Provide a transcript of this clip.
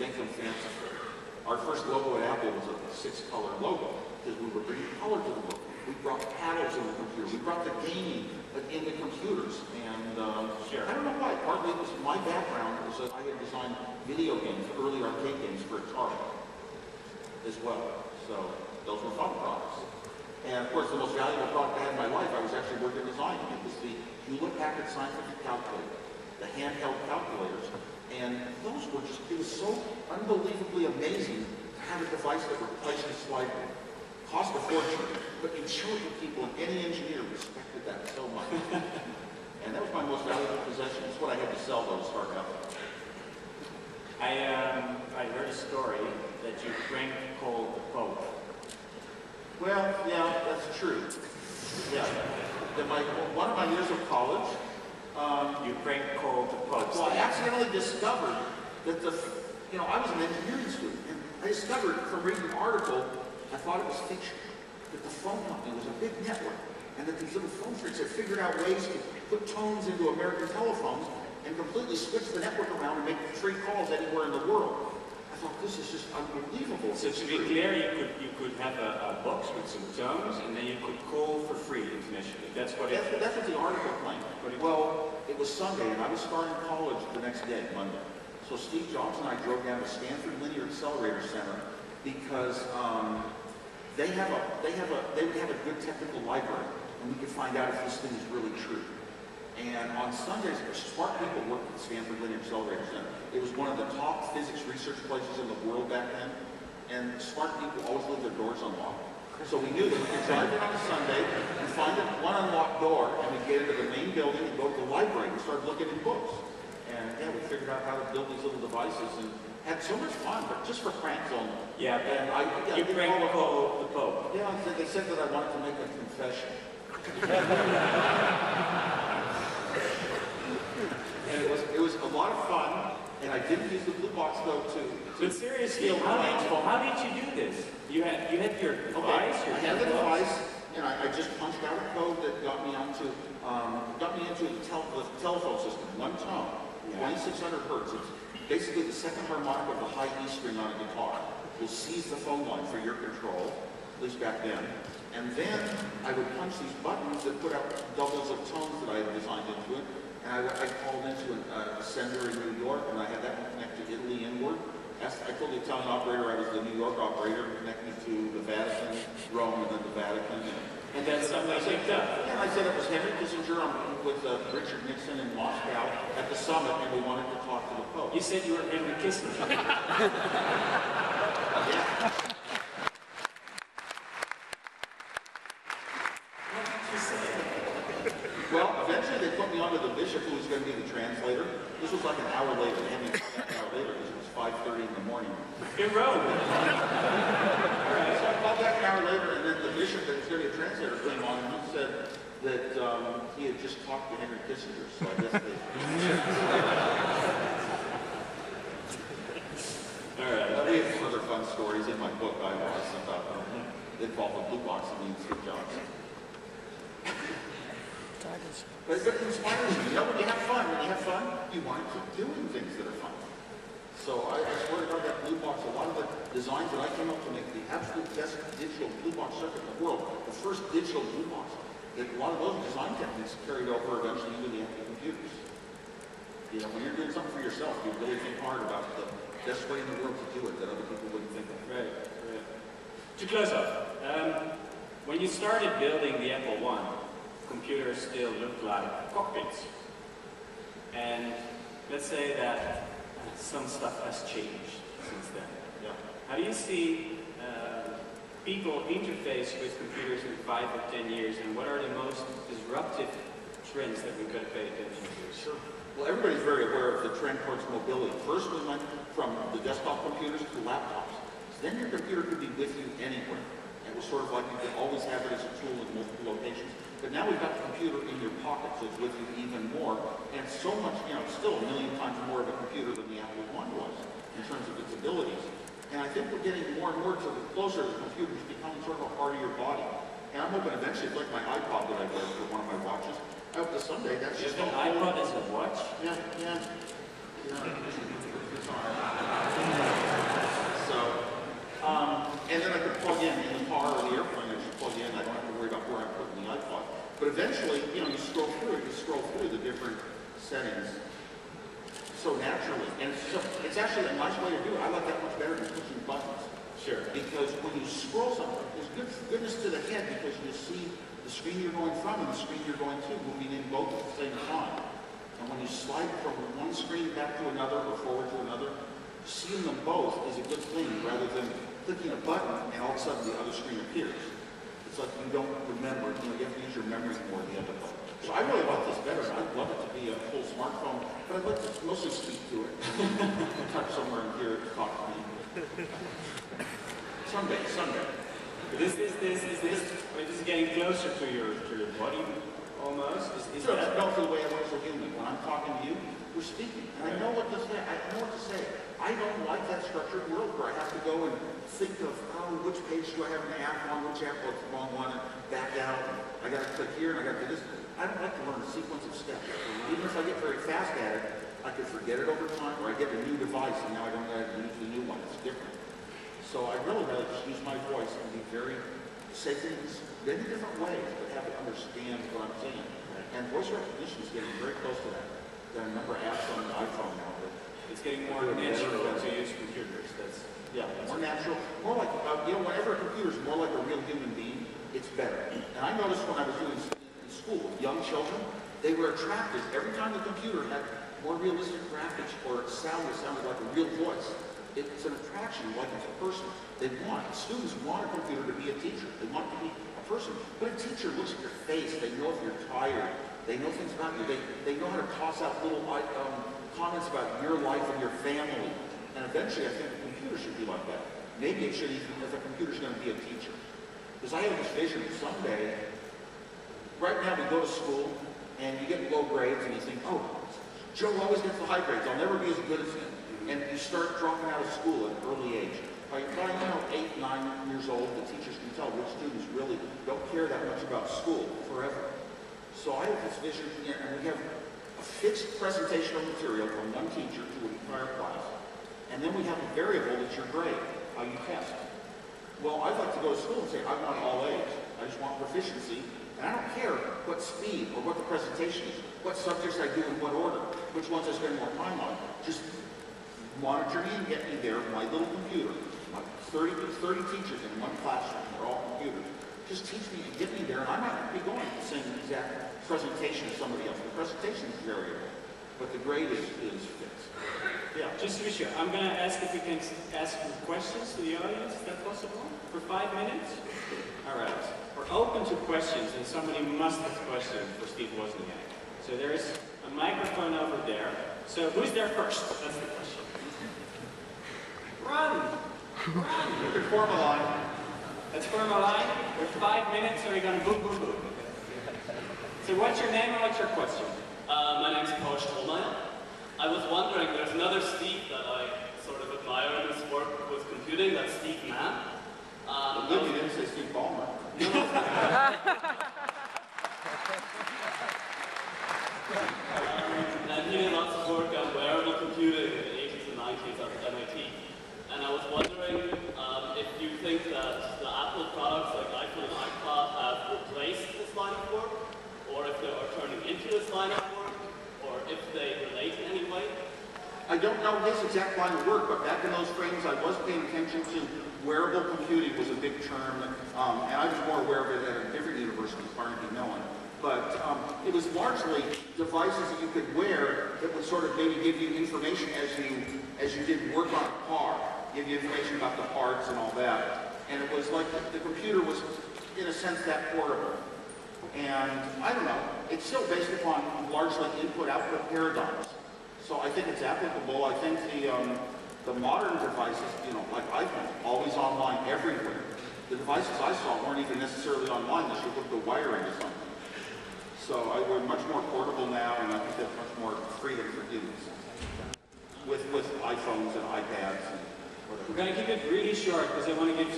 think them fanciful. Our first logo at Apple was a 6-color logo because we were bringing color to the logo. We brought paddles in the computer. We brought the gaming into computers. And sure. I don't know why. Partly it was my background was that I had designed video games, early arcade games for Atari as well. So those were fun products. And of course, the most valuable product I had in my life, I was actually working designing. It was the Hewlett-Packard Scientific Calculator, the handheld calculators. And those were just, it was so unbelievably amazing to have a device that replaced a slide rule. Cost a fortune, but you showed the people, and any engineer respected that so much. And that was my most valuable possession. It's what I had to sell though to start out. I heard a story that you drank cold the Pope. Well, yeah, that's true. Yeah. One of my years of college, you drank cold the Pope. Well, I accidentally discovered that I was an engineering student, and I discovered from reading an article, I thought it was fiction, that the phone company was a big network, and that these little phone freaks had figured out ways to put tones into American telephones and completely switch the network around and make free calls anywhere in the world. I thought, this is just unbelievable. So to be clear, you could have a box with some tones, and then you could call for free internationally. That's what the article claimed. Well, it was Sunday, and I was starting college the next day, Monday. So Steve Jobs and I drove down to Stanford Linear Accelerator Center because they would have a good technical library, and we could find out if this thing is really true. And on Sundays, smart people worked at Stanford Linear Accelerator Center. It was one of the top physics research places in the world back then, and smart people always leave their doors unlocked. So we knew that we could drive in on a Sunday and find one unlocked door, and we'd get into the main building and go to the library and start looking in books. And yeah, we figured out how to build these little devices and had so much fun, but just for pranks only. Yeah, and you drank the Pope. Yeah, they said that I wanted to make a confession. And it was a lot of fun, and I didn't use the blue box though But seriously, how did you do this? You had your device. I had the device, and I just punched out a code that got me into the telephone system. One tone, 2600 hertz. It's basically the second harmonic of the high E string on a guitar. Will seize the phone line for your control, at least back then. And then I would punch these buttons that put out doubles of tones that I had designed into it. And I called into a sender in New York, and I had that one connect to Italy inward. I told the Italian operator I was the New York operator, connected to the Vatican, Rome, and then the Vatican. And then something picked up. Yeah, and I said it was Henry Kissinger with Richard Nixon in Moscow at the summit, and we wanted to talk to the Pope. You said you were Henry Kissinger. Yeah. Well, eventually they put me onto the bishop who was going to be the translator. This was like an hour later. They had me an hour later because it was 5:30 in the morning. In Rome. Right. So I called back an hour later, and then the bishop that was going to be a translator came on, and he said that he had just talked to Henry Kissinger. So I guess they... All right. We have some other fun stories in my book I lost about that involve the blue box and me and Steve Jobs. But it inspires you. When you have fun, you want to keep doing things that are fun. So I swear to God, that blue box, a lot of the designs that I came up to make the absolute best digital blue box circuit in the world, the first digital blue box, that a lot of those design techniques carried over eventually into the computers. You know, when you're doing something for yourself, you really think hard about the best way in the world to do it that other people wouldn't think of. Right. To close up, when you started building the Apple I, computers still look like cockpits. And let's say that some stuff has changed since then. Yeah. How do you see people interface with computers in 5 or 10 years, and what are the most disruptive trends that we've got to pay attention to? Sure. Well, everybody's very aware of the trend towards mobility. First, we went from the desktop computers to laptops. So then your computer could be with you anywhere. It was sort of like you could always have it as a tool in multiple locations. But now we've got the computer in your pocket, so it's with you even more. And so much, it's still a million times more of a computer than the Apple I was in terms of its abilities. And I think we're getting more and more to the closer to the computers becoming sort of a part of your body. And I'm hoping eventually, it's like my iPod that I wear for one of my watches. I hope this someday that's just an iPod as a watch? Yeah. settings so naturally. And it's actually a nice way to do it. I like that much better than pushing buttons. Sure. Because when you scroll something, there's goodness to the head because you see the screen you're going from and the screen you're going to moving in both at the same time. And when you slide from one screen back to another or forward to another, seeing them both is a good thing rather than clicking a button and all of a sudden the other screen appears. It's like you don't remember, you have to use your memory more at the end of it. So I really like this better. I'd love it to be a full smartphone, but I'd like to mostly speak to it. Touch somewhere and hear it talk to me. Someday. This is getting closer to your body almost. Is Sure, that? no, for the way I was a human. When I'm talking to you, we're speaking. And I know what to say. I don't like that structured world where I have to go and think of, which page do I have an app on, which app, what's the wrong one, and back out. I got to click here and I got to do this. I don't like to learn a sequence of steps. Even if I get very fast at it, I could forget it over time, or I get a new device and now I don't have to use the new one. It's different. So I really rather just use my voice and be say things many different ways, but have it understand what I'm saying. And voice recognition is getting very close to that. There are a number of apps on the iPhone now that it's getting more natural to use computers. More natural, more like, whenever a computer is more like a real human being, it's better. And I noticed when I was doing in school with young children, they were attracted every time the computer had more realistic graphics or sounded like a real voice. It's an attraction, like it's a person. Students want a computer to be a teacher. They want it to be a person. But a teacher looks at your face. They know if you're tired. They know things about you. They know how to toss out little comments about your life and your family. And eventually, I think a computer should be like that. Maybe it should even, if a computer's going to be a teacher. Because I have this vision that someday, right now we go to school, and you get low grades, and you think, oh, Joe always gets the high grades. I'll never be as good as him. And you start dropping out of school at an early age. By 8, 9 years old, the teachers can tell which students really don't care that much about school forever. So I have this vision here, and we have a fixed presentational material from one teacher to an entire class. And then we have a variable that's your grade, how you test. Well, I'd like to go to school and say, I want all A's. I just want proficiency. And I don't care what speed or what the presentation is, what subjects I do in what order, which ones I spend more time on. Just monitor me and get me there with my little computer. 30 teachers in one classroom, they're all computers. Just teach me and get me there, and I might not be going to the same exact presentation as somebody else. The presentation is variable, but the grade is fixed. Yeah. Just to be sure, I'm going to ask if we can ask questions to the audience. Is that possible? For 5 minutes? All right. We're open to questions, and somebody must have a question for Steve Wozniak. So there's a microphone over there. So who's there first? That's the question. Run! Run! You can form a line. Let's form a line. With 5 minutes, are we going to boom, boom, boom? So what's your name and what's your question? My name's Paul Strohmeyer. I was wondering, there's another Steve that I sort of admire in his work with computing, that's Steve Mann. You didn't say Steve Ballmer. And he did lots of work on wearable computing in the 80s and 90s at MIT. And I was wondering if you think that the Apple products like iPhone and iPod have replaced this line of work, or if they are turning into this line of work, or if they relate in any way. I don't know his exact line of work, but back in those frames, I was paying attention to wearable computing was a big term, and I was more aware of it at a different university, Carnegie Mellon. But it was largely devices that you could wear that would sort of maybe give you information as you did work on a car, give you information about the parts and all that. And it was like the computer was, in a sense, that portable. And I don't know, it's still based upon largely input-output paradigms. So I think it's applicable. I think the modern devices, like iPhone, always online everywhere. The devices I saw weren't even necessarily online unless you hooked the wire into something. So we're much more portable now, and I think there's much more freedom for humans with iPhones and iPads and whatever. We're going to keep it really short because I want to give